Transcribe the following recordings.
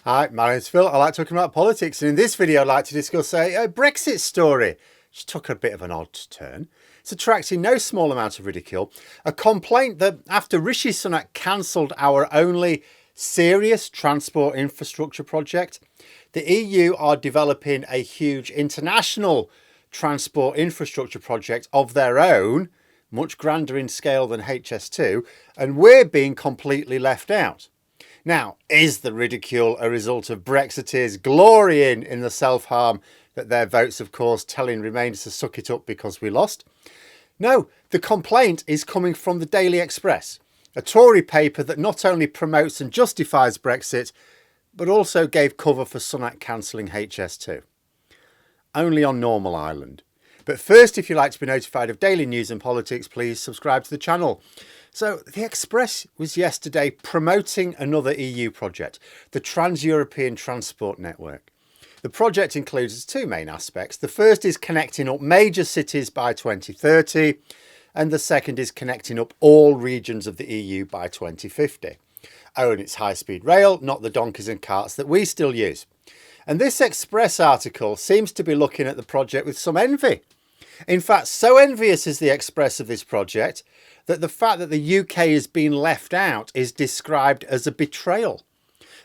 Hi, my name's Phil. I like talking about politics, and in this video I'd like to discuss a Brexit story, which took a bit of an odd turn. It's attracting no small amount of ridicule. A complaint that after Rishi Sunak cancelled our only serious transport infrastructure project, the EU are developing a huge international transport infrastructure project of their own, much grander in scale than HS2, and we're being completely left out. Now, is the ridicule a result of Brexiteers glorying in the self-harm that their votes, of course, telling Remainers to suck it up because we lost? No, the complaint is coming from the Daily Express, a Tory paper that not only promotes and justifies Brexit, but also gave cover for Sunak cancelling HS2. Only on Normal Island. But first, if you'd like to be notified of daily news and politics, please subscribe to the channel. So, the Express was yesterday promoting another EU project, the Trans-European Transport Network. The project includes two main aspects. The first is connecting up major cities by 2030, and the second is connecting up all regions of the EU by 2050. Oh, and it's high-speed rail, not the donkeys and carts that we still use. And this Express article seems to be looking at the project with some envy. In fact, so envious is the Express of this project that the fact that the UK is being left out is described as a betrayal.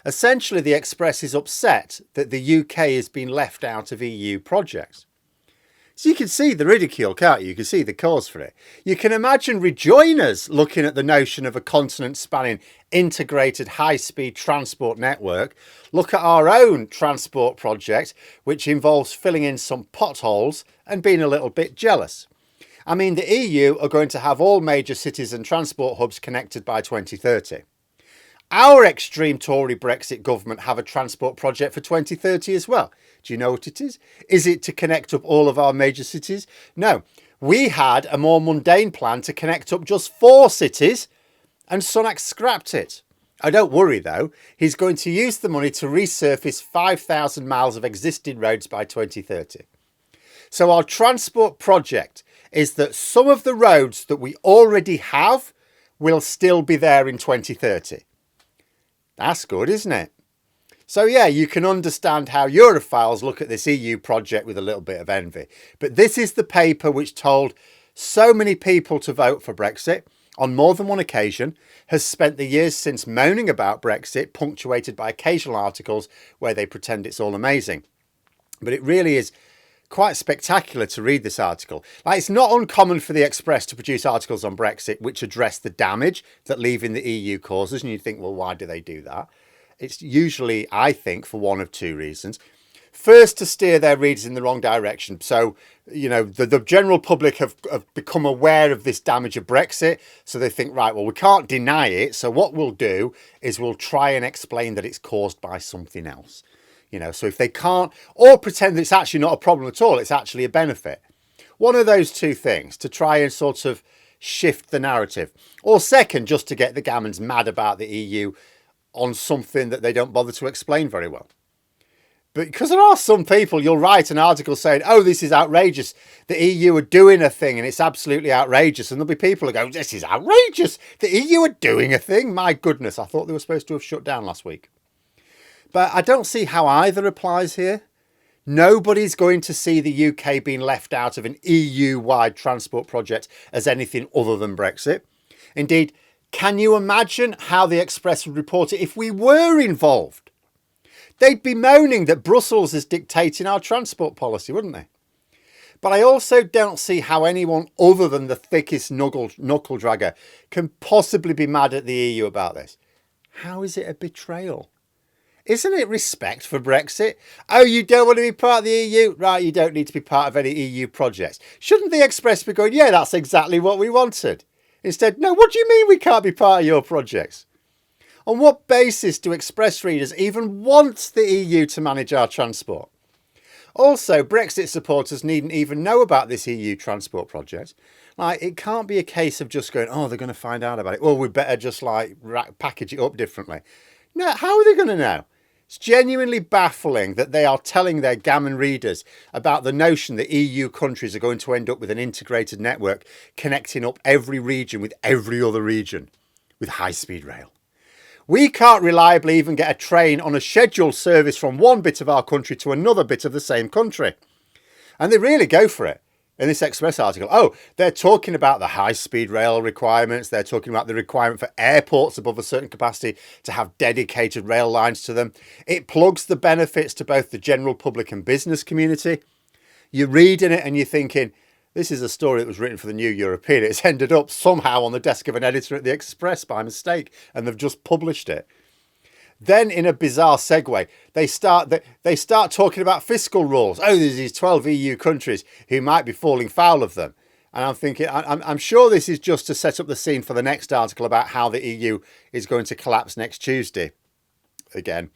Essentially, the Express is upset that the UK is being left out of EU projects. So you can see the ridicule, can't you? You can see the cause for it. You can imagine rejoiners looking at the notion of a continent-spanning integrated high-speed transport network. Look at our own transport project, which involves filling in some potholes and being a little bit jealous. I mean, the EU are going to have all major cities and transport hubs connected by 2030. Our extreme Tory Brexit government have a transport project for 2030 as well. Do you know what it is? Is it to connect up all of our major cities? No, we had a more mundane plan to connect up just 4 cities, and Sunak scrapped it. Oh, don't worry though, he's going to use the money to resurface 5,000 miles of existing roads by 2030. So our transport project is that some of the roads that we already have will still be there in 2030. That's good, isn't it? So yeah, you can understand how Europhiles look at this EU project with a little bit of envy. But this is the paper which told so many people to vote for Brexit on more than one occasion, has spent the years since moaning about Brexit, punctuated by occasional articles where they pretend it's all amazing. But it really is quite spectacular to read this article. Like, it's not uncommon for the Express to produce articles on Brexit which address the damage that leaving the EU causes, and you think, well, why do they do that? It's usually, I think, for one of two reasons. First, to steer their readers in the wrong direction. So, you know, the general public have become aware of this damage of Brexit. So they think, right, well, we can't deny it. So what we'll do is we'll try and explain that it's caused by something else. You know, so if they can't, or pretend that it's actually not a problem at all, it's actually a benefit. One of those two things, to try and sort of shift the narrative. Or second, just to get the gammons mad about the EU on something that they don't bother to explain very well. But because there are some people, you'll write an article saying, oh, this is outrageous. The EU are doing a thing and it's absolutely outrageous. And there'll be people who go, this is outrageous. The EU are doing a thing. My goodness, I thought they were supposed to have shut down last week. But I don't see how either applies here. Nobody's going to see the UK being left out of an EU-wide transport project as anything other than Brexit. Indeed, can you imagine how the Express would report it if we were involved? They'd be moaning that Brussels is dictating our transport policy, wouldn't they? But I also don't see how anyone other than the thickest knuckle dragger can possibly be mad at the EU about this. How is it a betrayal? Isn't it respect for Brexit? Oh, you don't want to be part of the EU? Right, you don't need to be part of any EU projects. Shouldn't the Express be going, yeah, that's exactly what we wanted? Instead, no, what do you mean we can't be part of your projects? On what basis do Express readers even want the EU to manage our transport? Also, Brexit supporters needn't even know about this EU transport project. Like, it can't be a case of just going, oh, they're going to find out about it. Well, we better just like package it up differently. No, how are they going to know? It's genuinely baffling that they are telling their gammon readers about the notion that EU countries are going to end up with an integrated network connecting up every region with every other region with high-speed rail. We can't reliably even get a train on a scheduled service from one bit of our country to another bit of the same country. And they really go for it in this Express article. Oh, they're talking about the high-speed rail requirements. They're talking about the requirement for airports above a certain capacity to have dedicated rail lines to them. It plugs the benefits to both the general public and business community. You're reading it and you're thinking, this is a story that was written for the New European. It's ended up somehow on the desk of an editor at the Express by mistake, and they've just published it. Then, in a bizarre segue, they start talking about fiscal rules. Oh, there's these 12 EU countries who might be falling foul of them. And I'm thinking, I'm sure this is just to set up the scene for the next article about how the EU is going to collapse next Tuesday again.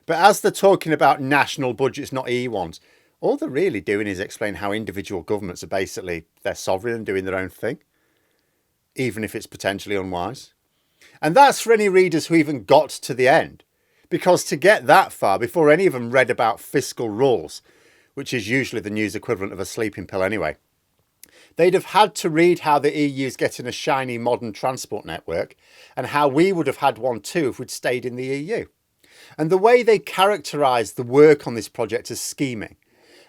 But as they're talking about national budgets, not EU ones, all they're really doing is explain how individual governments are basically, they're sovereign and doing their own thing, even if it's potentially unwise. And that's for any readers who even got to the end. Because to get that far, before any of them read about fiscal rules, which is usually the news equivalent of a sleeping pill anyway, they'd have had to read how the EU's getting a shiny modern transport network and how we would have had one too if we'd stayed in the EU. And the way they characterise the work on this project as scheming,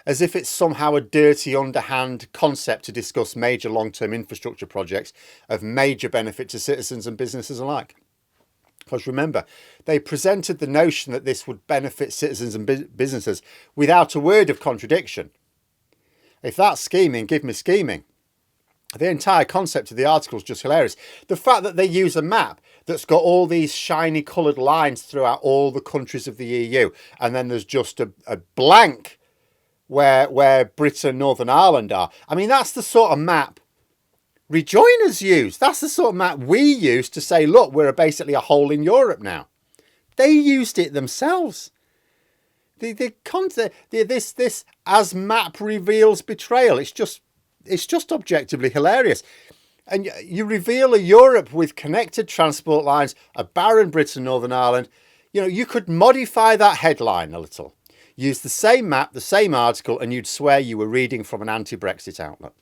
as if it's somehow a dirty, underhand concept to discuss major long-term infrastructure projects of major benefit to citizens and businesses alike. Because remember, they presented the notion that this would benefit citizens and businesses without a word of contradiction. If that's scheming, give me scheming. The entire concept of the article is just hilarious. The fact that they use a map that's got all these shiny coloured lines throughout all the countries of the EU, and then there's just a blank where Britain and Northern Ireland are. I mean, that's the sort of map rejoiners use. That's the sort of map we use to say, look, we're basically a hole in Europe now. They used it themselves. The concept, this as map reveals betrayal. It's just objectively hilarious. And you reveal a Europe with connected transport lines, a barren Britain, Northern Ireland. You know, you could modify that headline a little. Use the same map, the same article, and you'd swear you were reading from an anti-Brexit outlet.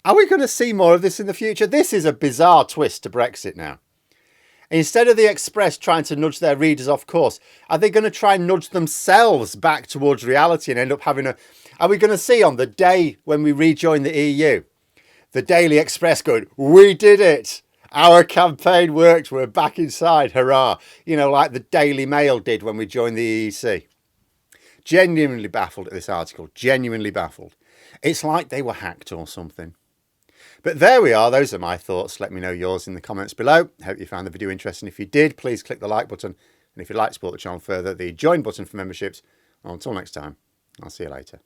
Are we going to see more of this in the future? This is a bizarre twist to Brexit now. Instead of the Express trying to nudge their readers off course, are they going to try and nudge themselves back towards reality and end up having a... Are we going to see on the day when we rejoin the EU, the Daily Express going, we did it! Our campaign worked, we're back inside, hurrah! You know, like the Daily Mail did when we joined the EEC. Genuinely baffled at this article. Genuinely baffled. It's like they were hacked or something. But there we are. Those are my thoughts. Let me know yours in the comments below. Hope you found the video interesting. If you did, please click the like button. And if you'd like to support the channel further, the join button for memberships. Until next time, I'll see you later.